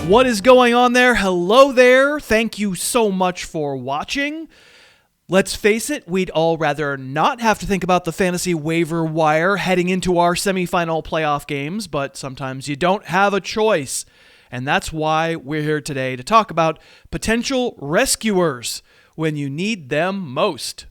What is going on there? Hello there. Thank you so much for watching. Let's face it, we'd all rather not have to think about the fantasy waiver wire heading into our semifinal playoff games, but sometimes you don't have a choice. And that's why we're here today to talk about potential rescuers when you need them most.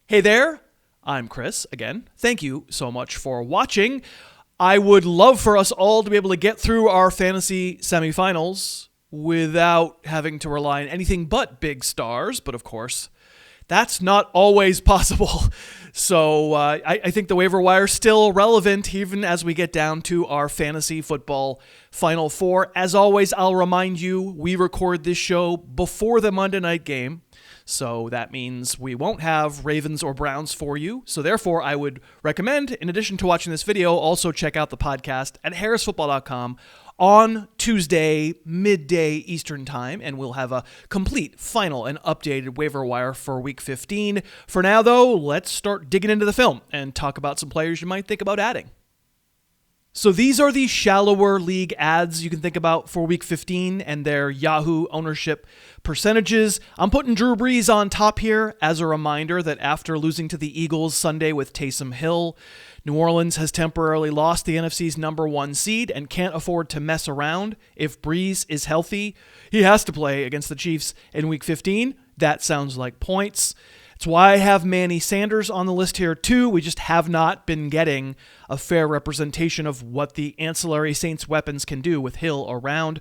Hey there, I'm Chris again. Thank you so much for watching. I would love for us all to be able to get through our fantasy semifinals without having to rely on anything but big stars, but of course, that's not always possible. So I think the waiver wire is still relevant even as we get down to our fantasy football Final Four. As always, I'll remind you, we record this show before the Monday night game. So that means we won't have Ravens or Browns for you. So therefore, I would recommend, in addition to watching this video, also check out the podcast at harrisfootball.com on Tuesday, midday Eastern time, and we'll have a complete, final, and updated waiver wire for Week 15. For now, though, let's start digging into the film and talk about some players you might think about adding. So these are the shallower league ads you can think about for Week 15 and their Yahoo ownership percentages. I'm putting Drew Brees on top here as a reminder that after losing to the Eagles Sunday with Taysom Hill, New Orleans has temporarily lost the NFC's number 1 seed and can't afford to mess around. If Brees is healthy, he has to play against the Chiefs in Week 15. That sounds like points. That's why I have Manny Sanders on the list here too. We just have not been getting a fair representation of what the ancillary Saints weapons can do with Hill around.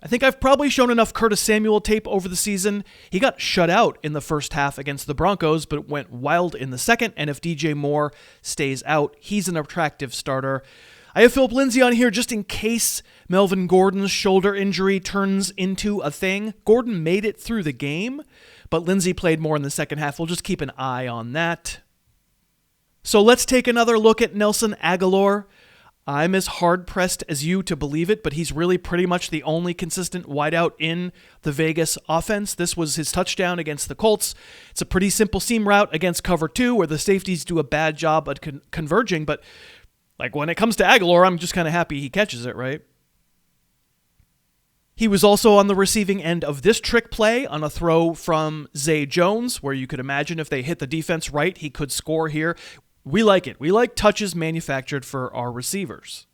I think I've probably shown enough Curtis Samuel tape over the season. He got shut out in the first half against the Broncos, but went wild in the second, and if DJ Moore stays out, he's an attractive starter. I have Phillip Lindsay on here just in case Melvin Gordon's shoulder injury turns into a thing. Gordon made it through the game, but Lindsay played more in the second half. We'll just keep an eye on that. So let's take another look at Nelson Agholor. I'm as hard-pressed as you to believe it, but he's really pretty much the only consistent wideout in the Vegas offense. This was his touchdown against the Colts. It's a pretty simple seam route against cover 2 where the safeties do a bad job at converging, but like when it comes to Agholor, I'm just kind of happy he catches it, right? He was also on the receiving end of this trick play on a throw from Zay Jones, where you could imagine if they hit the defense right, he could score here. We like it. We like touches manufactured for our receivers.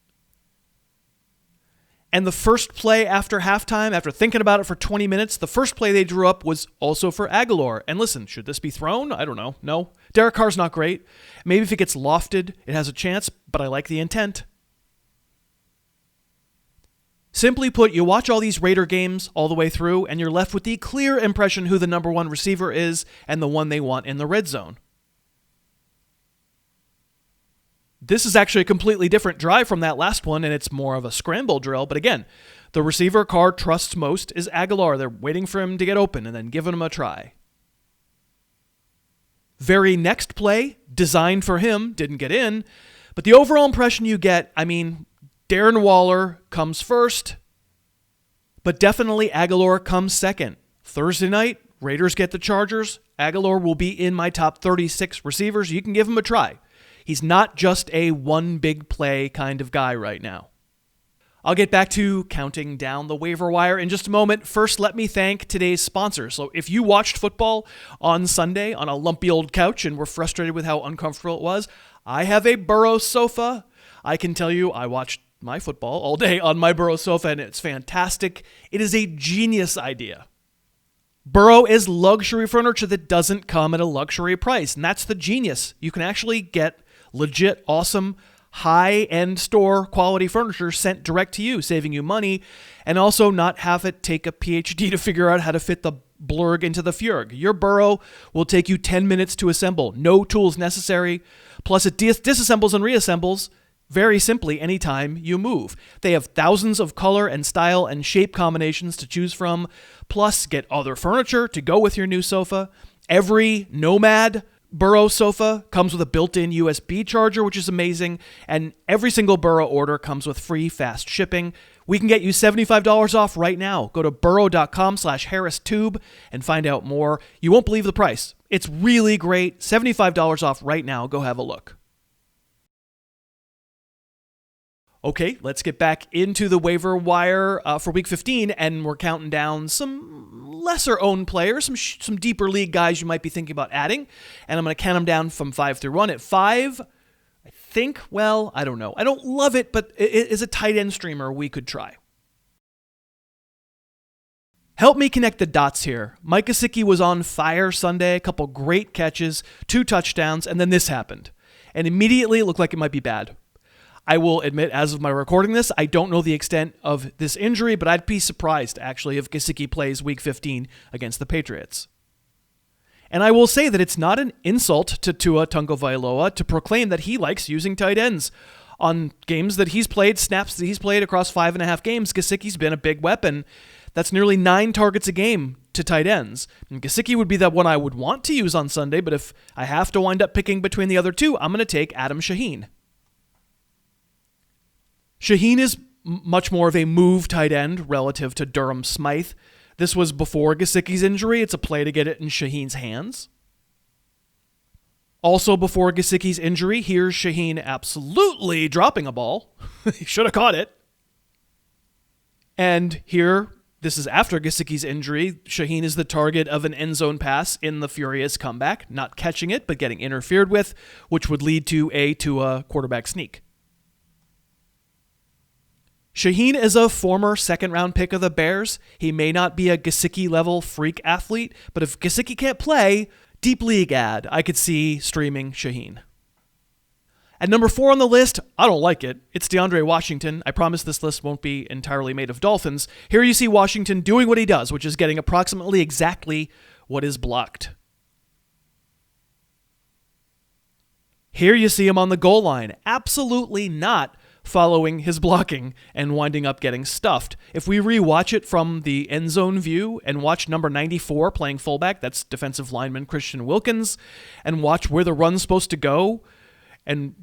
And the first play after halftime, after thinking about it for 20 minutes, the first play they drew up was also for Agholor. And listen, should this be thrown? I don't know. No. Derek Carr's not great. Maybe if it gets lofted, it has a chance, but I like the intent. Simply put, you watch all these Raider games all the way through, and you're left with the clear impression who the number 1 receiver is and the one they want in the red zone. This is actually a completely different drive from that last one, and it's more of a scramble drill. But again, the receiver Carr trusts most is Agholor. They're waiting for him to get open and then giving him a try. Very next play, designed for him, didn't get in. But the overall impression you get, Darren Waller comes first, but definitely Agholor comes second. Thursday night, Raiders get the Chargers. Agholor will be in my top 36 receivers. You can give him a try. He's not just a one big play kind of guy right now. I'll get back to counting down the waiver wire in just a moment. First, let me thank today's sponsor. So if you watched football on Sunday on a lumpy old couch and were frustrated with how uncomfortable it was, I have a Burrow sofa. I can tell you I watched my football all day on my Burrow sofa, and it's fantastic. It is a genius idea. Burrow is luxury furniture that doesn't come at a luxury price, and that's the genius. You can actually get legit, awesome, high-end store quality furniture sent direct to you, saving you money, and also not have it take a PhD to figure out how to fit the blurg into the Fjorg. Your Burrow will take you 10 minutes to assemble. No tools necessary. Plus, it disassembles and reassembles very simply anytime you move. They have thousands of color and style and shape combinations to choose from. Plus, get other furniture to go with your new sofa. Every Nomad Burrow sofa comes with a built-in USB charger, which is amazing, and every single Burrow order comes with free fast shipping. We can get you $75 off right now. Go to burrow.com/HarrisTube and find out more. You won't believe the price. It's really great. $75 off right now. Go have a look. Okay, let's get back into the waiver wire for Week 15, and we're counting down some lesser-owned players, some deeper league guys you might be thinking about adding, and I'm going to count them down from 5 through 1. At 5, I think, well, I don't know. I don't love it, but it is a tight end streamer we could try. Help me connect the dots here. Mike Gesicki was on fire Sunday, a couple great catches, 2 touchdowns, and then this happened. And immediately it looked like it might be bad. I will admit, as of my recording this, I don't know the extent of this injury, but I'd be surprised, actually, if Gesicki plays Week 15 against the Patriots. And I will say that it's not an insult to Tua Tagovailoa to proclaim that he likes using tight ends. On games that he's played, snaps that he's played across 5.5 games, Gesicki's been a big weapon. That's nearly 9 targets a game to tight ends. And Gesicki would be that one I would want to use on Sunday, but if I have to wind up picking between the other two, I'm going to take Adam Shaheen. Shaheen is much more of a move tight end relative to Durham Smythe. This was before Gesicki's injury. It's a play to get it in Shaheen's hands. Also before Gesicki's injury, here's Shaheen absolutely dropping a ball. He should have caught it. And here, this is after Gesicki's injury. Shaheen is the target of an end zone pass in the furious comeback, not catching it, but getting interfered with, which would lead to a quarterback sneak. Shaheen is a former second-round pick of the Bears. He may not be a Gesicki-level freak athlete, but if Gesicki can't play, deep league ad, I could see streaming Shaheen. At number 4 on the list, I don't like it. It's DeAndre Washington. I promise this list won't be entirely made of Dolphins. Here you see Washington doing what he does, which is getting approximately exactly what is blocked. Here you see him on the goal line, absolutely not following his blocking and winding up getting stuffed. If we rewatch it from the end zone view and watch number 94 playing fullback, that's defensive lineman Christian Wilkins, and watch where the run's supposed to go, and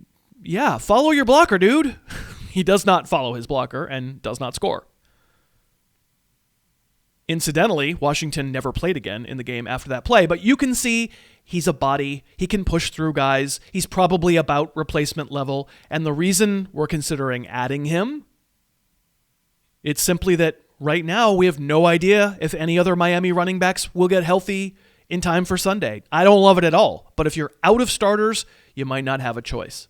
yeah, follow your blocker, dude. He does not follow his blocker and does not score. Incidentally, Washington never played again in the game after that play, but you can see he's a body. He can push through guys. He's probably about replacement level, and the reason we're considering adding him, it's simply that right now we have no idea if any other Miami running backs will get healthy in time for Sunday. I don't love it at all, but if you're out of starters, you might not have a choice.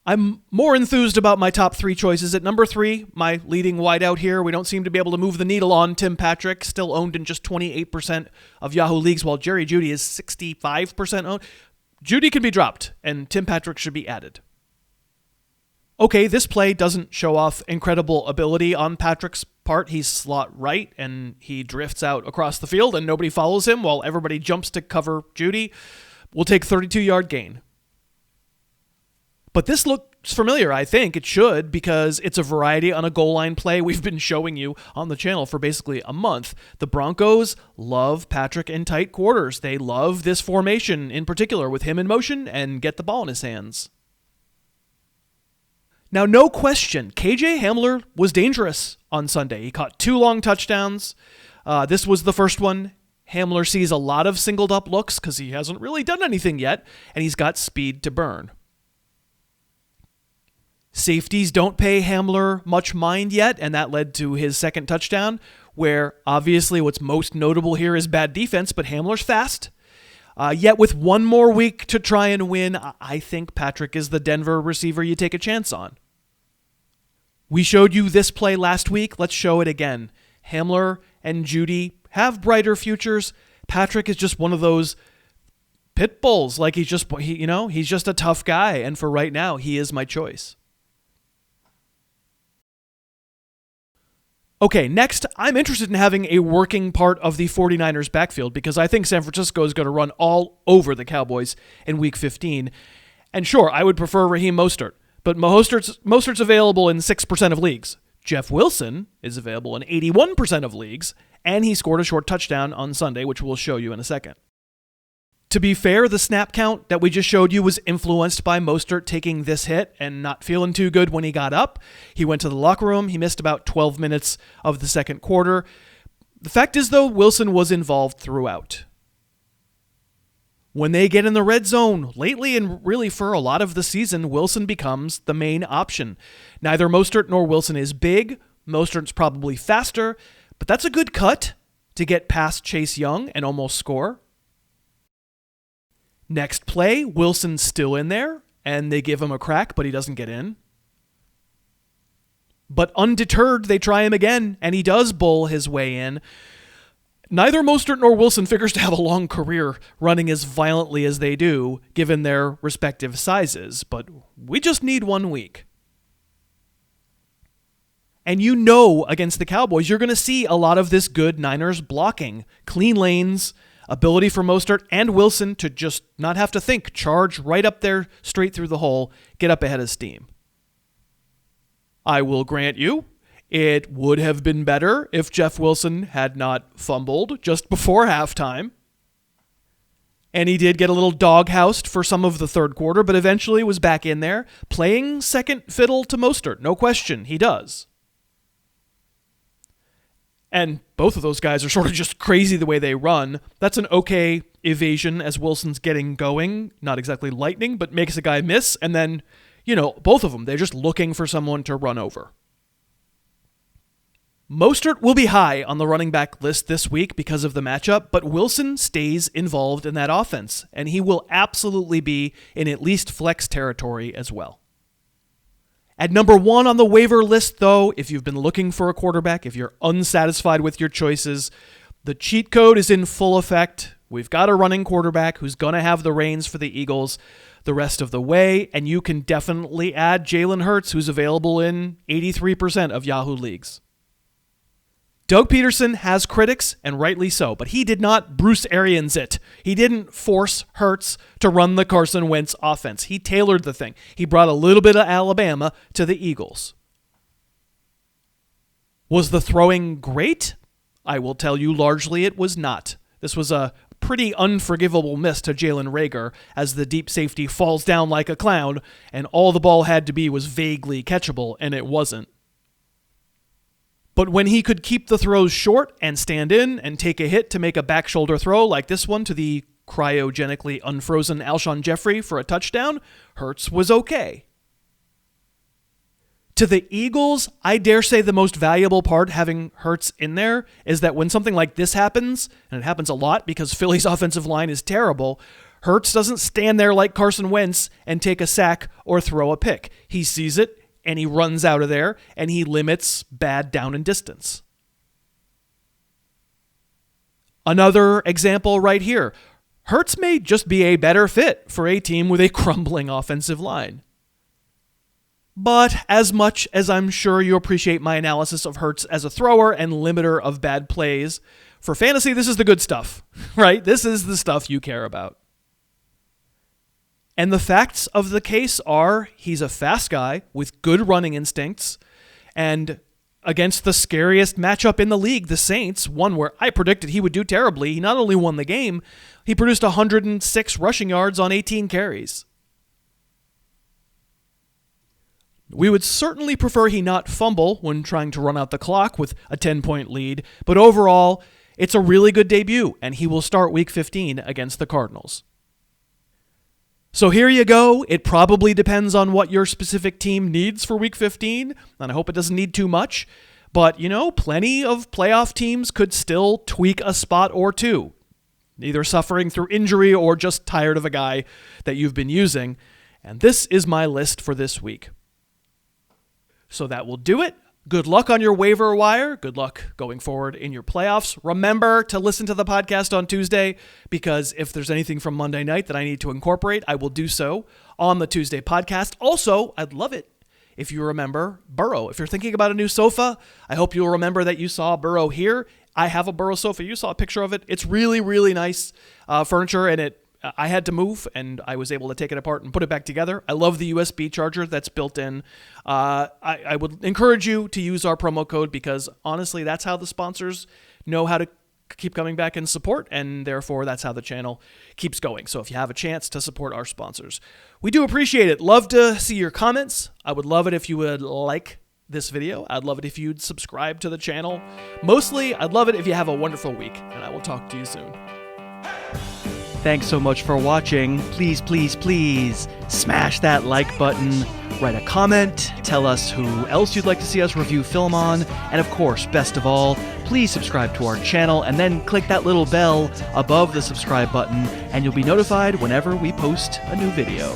I'm more enthused about my top 3 choices. At number 3, my leading wideout here, we don't seem to be able to move the needle on Tim Patrick, still owned in just 28% of Yahoo leagues, while Jerry Jeudy is 65% owned. Jeudy can be dropped, and Tim Patrick should be added. Okay, this play doesn't show off incredible ability on Patrick's part. He's slot right, and he drifts out across the field, and nobody follows him while everybody jumps to cover Jeudy. We'll take 32-yard gain. But this looks familiar, I think. It should, because it's a variety on a goal line play we've been showing you on the channel for basically a month. The Broncos love Patrick in tight quarters. They love this formation in particular with him in motion and get the ball in his hands. Now, no question, KJ Hamler was dangerous on Sunday. He caught 2 long touchdowns. This was the first one. Hamler sees a lot of singled up looks because he hasn't really done anything yet, and he's got speed to burn. Safeties don't pay Hamler much mind yet, and that led to his second touchdown, where obviously what's most notable here is bad defense, but Hamler's fast. Yet with one more week to try and win, I think Patrick is the Denver receiver you take a chance on. We showed you this play last week. Let's show it again. Hamler and Jeudy have brighter futures. Patrick is just one of those pit bulls. Like he's just a tough guy, and for right now, he is my choice. Okay, next, I'm interested in having a working part of the 49ers backfield because I think San Francisco is going to run all over the Cowboys in Week 15. And sure, I would prefer Raheem Mostert, but Mostert's available in 6% of leagues. Jeff Wilson is available in 81% of leagues, and he scored a short touchdown on Sunday, which we'll show you in a second. To be fair, the snap count that we just showed you was influenced by Mostert taking this hit and not feeling too good when he got up. He went to the locker room. He missed about 12 minutes of the second quarter. The fact is, though, Wilson was involved throughout. When they get in the red zone, lately and really for a lot of the season, Wilson becomes the main option. Neither Mostert nor Wilson is big. Mostert's probably faster, but that's a good cut to get past Chase Young and almost score. Next play, Wilson's still in there, and they give him a crack, but he doesn't get in. But undeterred, they try him again, and he does bowl his way in. Neither Mostert nor Wilson figures to have a long career running as violently as they do, given their respective sizes, but we just need 1 week. And you know against the Cowboys, you're going to see a lot of this good Niners blocking. Clean lanes, ability for Mostert and Wilson to just not have to think, charge right up there, straight through the hole, get up ahead of steam. I will grant you, it would have been better if Jeff Wilson had not fumbled just before halftime. And he did get a little doghoused for some of the third quarter, but eventually was back in there, playing second fiddle to Mostert. No question, he does. And both of those guys are sort of just crazy the way they run. That's an okay evasion as Wilson's getting going. Not exactly lightning, but makes a guy miss. And then, both of them, they're just looking for someone to run over. Mostert will be high on the running back list this week because of the matchup, but Wilson stays involved in that offense, and he will absolutely be in at least flex territory as well. At number 1 on the waiver list, though, if you've been looking for a quarterback, if you're unsatisfied with your choices, the cheat code is in full effect. We've got a running quarterback who's going to have the reins for the Eagles the rest of the way, and you can definitely add Jalen Hurts, who's available in 83% of Yahoo leagues. Doug Peterson has critics, and rightly so, but he did not Bruce Arians it. He didn't force Hurts to run the Carson Wentz offense. He tailored the thing. He brought a little bit of Alabama to the Eagles. Was the throwing great? I will tell you largely it was not. This was a pretty unforgivable miss to Jalen Reagor as the deep safety falls down like a clown, and all the ball had to be was vaguely catchable, and it wasn't. But when he could keep the throws short and stand in and take a hit to make a back shoulder throw like this one to the cryogenically unfrozen Alshon Jeffrey for a touchdown, Hurts was okay. To the Eagles, I dare say the most valuable part having Hurts in there is that when something like this happens, and it happens a lot because Philly's offensive line is terrible, Hurts doesn't stand there like Carson Wentz and take a sack or throw a pick. He sees it, and he runs out of there, and he limits bad down and distance. Another example right here. Hurts may just be a better fit for a team with a crumbling offensive line. But as much as I'm sure you appreciate my analysis of Hurts as a thrower and limiter of bad plays, for fantasy, this is the good stuff, right? This is the stuff you care about. And the facts of the case are he's a fast guy with good running instincts, and against the scariest matchup in the league, the Saints, one where I predicted he would do terribly, he not only won the game, he produced 106 rushing yards on 18 carries. We would certainly prefer he not fumble when trying to run out the clock with a 10-point lead, but overall, it's a really good debut, and he will start Week 15 against the Cardinals. So here you go. It probably depends on what your specific team needs for Week 15, and I hope it doesn't need too much. But, plenty of playoff teams could still tweak a spot or two, either suffering through injury or just tired of a guy that you've been using. And this is my list for this week. So that will do it. Good luck on your waiver wire. Good luck going forward in your playoffs. Remember to listen to the podcast on Tuesday, because if there's anything from Monday night that I need to incorporate, I will do so on the Tuesday podcast. Also, I'd love it if you remember Burrow. If you're thinking about a new sofa, I hope you'll remember that you saw Burrow here. I have a Burrow sofa. You saw a picture of it. It's really, really nice furniture, and I had to move, and I was able to take it apart and put it back together. I love the USB charger that's built in. I would encourage you to use our promo code, because honestly, that's how the sponsors know how to keep coming back and support, and therefore that's how the channel keeps going. So if you have a chance to support our sponsors, we do appreciate it. Love to see your comments. I would love it if you would like this video. I'd love it if you'd subscribe to the channel. Mostly, I'd love it if you have a wonderful week, and I will talk to you soon. Thanks so much for watching. Please, please, please smash that like button. Write a comment, tell us who else you'd like to see us review film on, and of course, best of all, please subscribe to our channel and then click that little bell above the subscribe button and you'll be notified whenever we post a new video.